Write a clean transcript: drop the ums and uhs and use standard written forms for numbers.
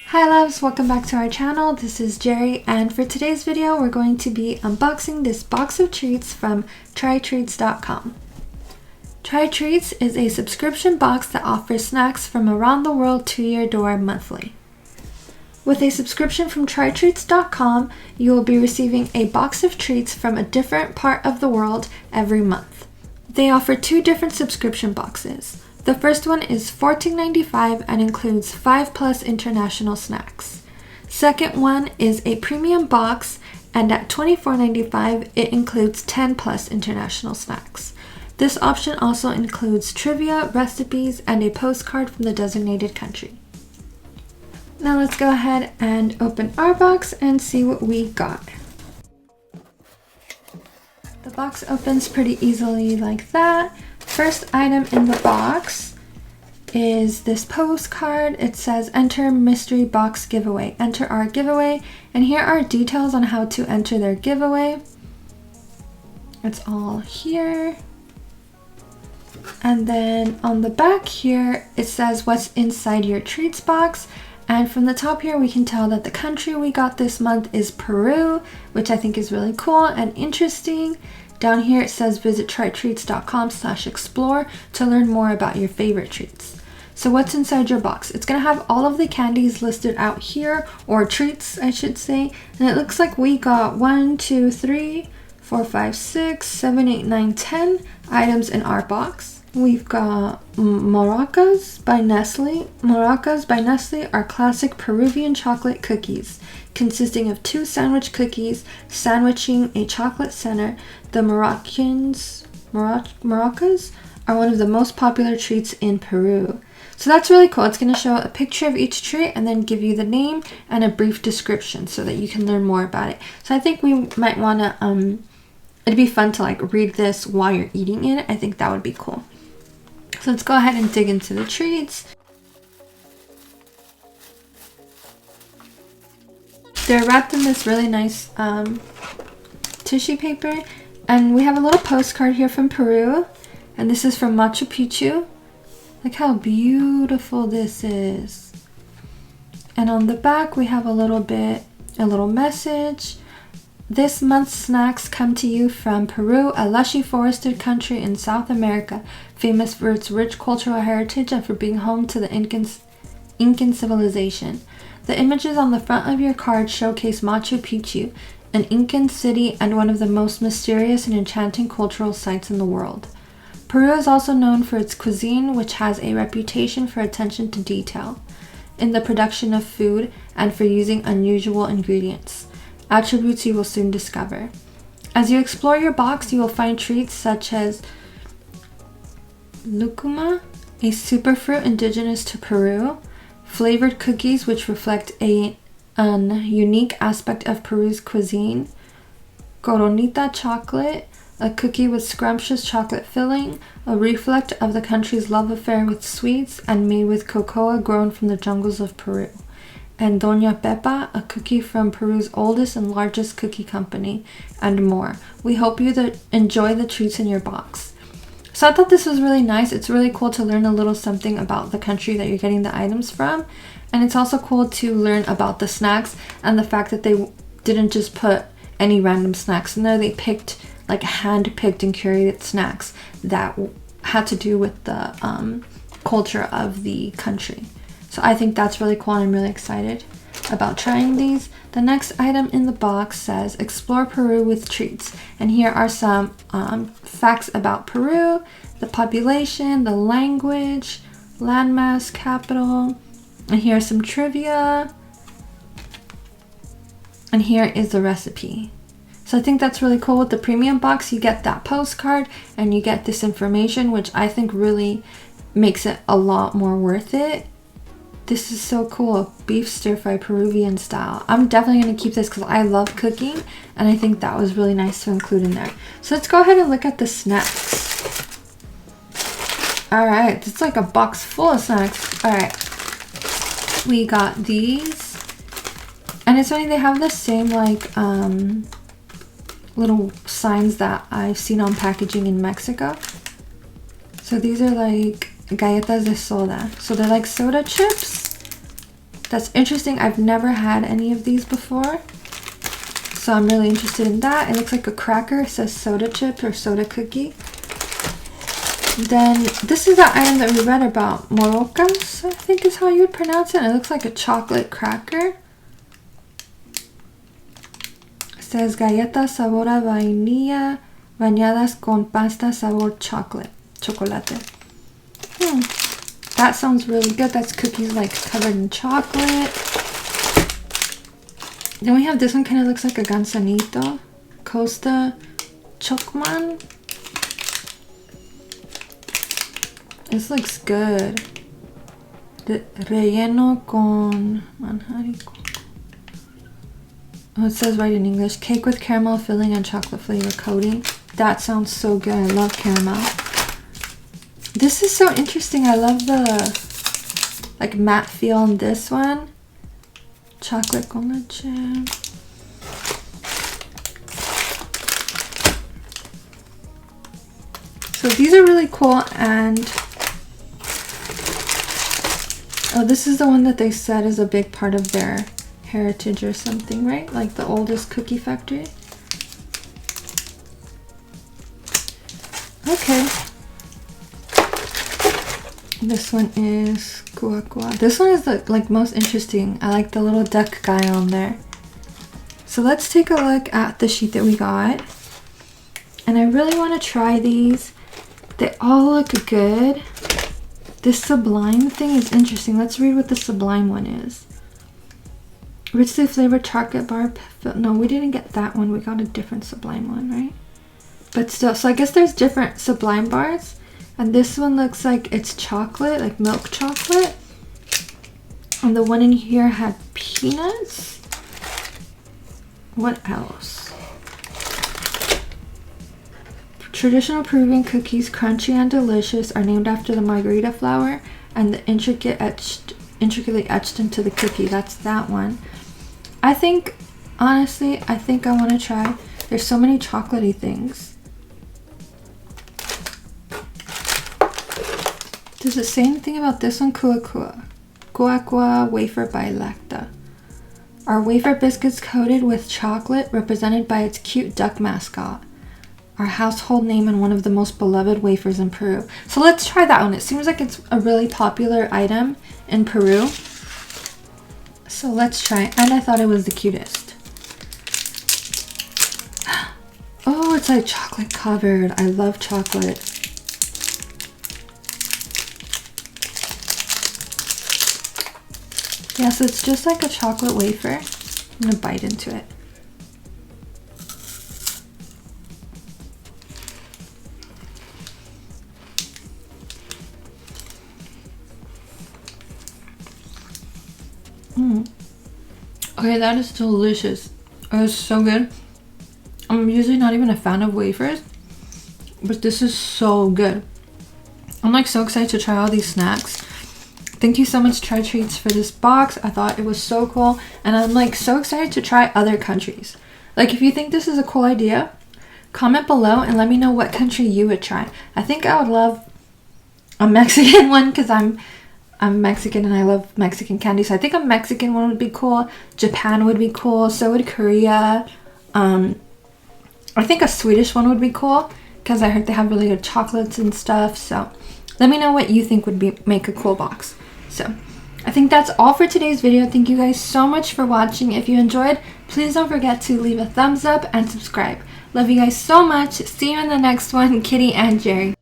Hi loves, welcome back to our channel. This is Jerry, and for today's video we're going to be unboxing this box of treats from trytreats.com. Trytreats is a subscription box that offers snacks from around the world to your door monthly. With a subscription from trytreats.com, you will be receiving a box of treats from a different part of the world every month. They offer two different subscription boxes. The first one is $14.95 and includes 5+ international snacks. Second one is a premium box, and at $24.95 it includes 10+ international snacks. This option also includes trivia, recipes, and a postcard from the designated country. Now let's go ahead and open our box and see what we got. The box opens pretty easily like that. First item in the box is this postcard. It says enter mystery box giveaway. Enter our giveaway, and here are details on how to enter their giveaway. It's all here. And then on the back here it says what's inside your treats box, and from the top here we can tell that the country we got this month is Peru, which I think is really cool and interesting. Down here it says visit trytreats.com/explore to learn more about your favorite treats. So what's inside your box? It's going to have all of the candies listed out here, or treats I should say, and it looks like we got 1, 2, 3, 4, 5, 6, 7, 8, 9, 10 items in our box. We've got Maracas by Nestle. Maracas by Nestle are classic Peruvian chocolate cookies, consisting of 2 sandwich cookies sandwiching a chocolate center. The Maracas are one of the most popular treats in Peru. So that's really cool. It's going to show a picture of each treat and then give you the name and a brief description so that you can learn more about it. So I think we might want to, it'd be fun to like read this while you're eating it. I think that would be cool. So let's go ahead and dig into the treats. They're wrapped in this really nice tissue paper, and we have a little postcard here from Peru, and this is from Machu Picchu. Look how beautiful this is. And on the back we have a little message. This month's snacks come to you from Peru, a lushy forested country in South America, famous for its rich cultural heritage and for being home to the Incan civilization. The images on the front of your card showcase Machu Picchu, an Incan city and one of the most mysterious and enchanting cultural sites in the world. Peru is also known for its cuisine, which has a reputation for attention to detail in the production of food and for using unusual ingredients, attributes you will soon discover. As you explore your box, you will find treats such as lucuma, a superfruit indigenous to Peru, flavored cookies which reflect an unique aspect of Peru's cuisine, coronita chocolate, a cookie with scrumptious chocolate filling, a reflect of the country's love affair with sweets and made with cocoa grown from the jungles of Peru, and Doña Pepa, a cookie from Peru's oldest and largest cookie company, and more. We hope you enjoy the treats in your box. So I thought this was really nice. It's really cool to learn a little something about the country that you're getting the items from, and it's also cool to learn about the snacks and the fact that they didn't just put any random snacks in there. They picked like hand-picked and curated snacks that had to do with the culture of the country. So I think that's really cool, and I'm really excited about trying these. The next item in the box says explore Peru with treats, and here are some facts about Peru: the population, the language, landmass, capital, and here are some trivia, and here is the recipe. So I think that's really cool. With the premium box you get that postcard and you get this information, which I think really makes it a lot more worth it. This is so cool. Beef stir fry Peruvian style. I'm definitely going to keep this because I love cooking, and I think that was really nice to include in there. So let's go ahead and look at the snacks. Alright, it's like a box full of snacks. Alright, we got these, and it's funny, they have the same like little signs that I've seen on packaging in Mexico. So these are like galletas de soda. So they're like soda chips, That's interesting. I've never had any of these before, so I'm really interested in that. It looks like a cracker. It says soda chip or soda cookie. Then this is the item that we read about, morocas, I think is how you would pronounce it. It looks like a chocolate cracker. It says galletas sabor a vainilla bañadas con pasta sabor chocolate. That sounds really good. That's cookies like covered in chocolate. Then we have this one, kind of looks like a gansanito. Costa Chocman. This looks good. Relleno con manjar y coco. Oh, it says right in English. Cake with caramel filling and chocolate flavor coating. That sounds so good. I love caramel. This is so interesting. I love the like matte feel on this one. Chocolate con leche. So these are really cool. And oh, this is the one that they said is a big part of their heritage or something, right? Like the oldest cookie factory. Okay. This one is Kuakua. This one is the like most interesting. I like the little duck guy on there. So let's take a look at the sheet that we got. And I really want to try these. They all look good. This Sublime thing is interesting. Let's read what the Sublime one is. Richly flavored chocolate bar. No, we didn't get that one. We got a different Sublime one, right? But still, so I guess there's different Sublime bars. And this one looks like it's chocolate, like milk chocolate. And the one in here had peanuts. What else? Traditional Peruvian cookies, crunchy and delicious, are named after the margarita flour and the intricately etched into the cookie. That's that one. I think, honestly, I think I want to try. There's so many chocolatey things. Does it say anything about this one? Kuakua wafer by Lacta. Are wafer biscuits coated with chocolate, represented by its cute duck mascot. Our household name and one of the most beloved wafers in Peru. So let's try that one. It seems like it's a really popular item in Peru. So let's try it. And I thought it was the cutest. Oh, it's like chocolate covered. I love chocolate. Yeah, so it's just like a chocolate wafer. I'm gonna bite into it. Okay, that is delicious. It is so good. I'm usually not even a fan of wafers, but this is so good. I'm like so excited to try all these snacks. Thank you so much, Try Treats, for this box. I thought it was so cool, and I'm like so excited to try other countries. Like, if you think this is a cool idea, comment below and let me know what country you would try. I think I would love a Mexican one because I'm Mexican and I love Mexican candy, so I think a Mexican one would be cool. Japan would be cool. So would Korea. I think a Swedish one would be cool because I heard they have really good chocolates and stuff. So let me know what you think would make a cool box. So I think that's all for today's video. Thank you guys so much for watching. If you enjoyed, please don't forget to leave a thumbs up and subscribe. Love you guys so much. See you in the next one. Kitty and Jerry.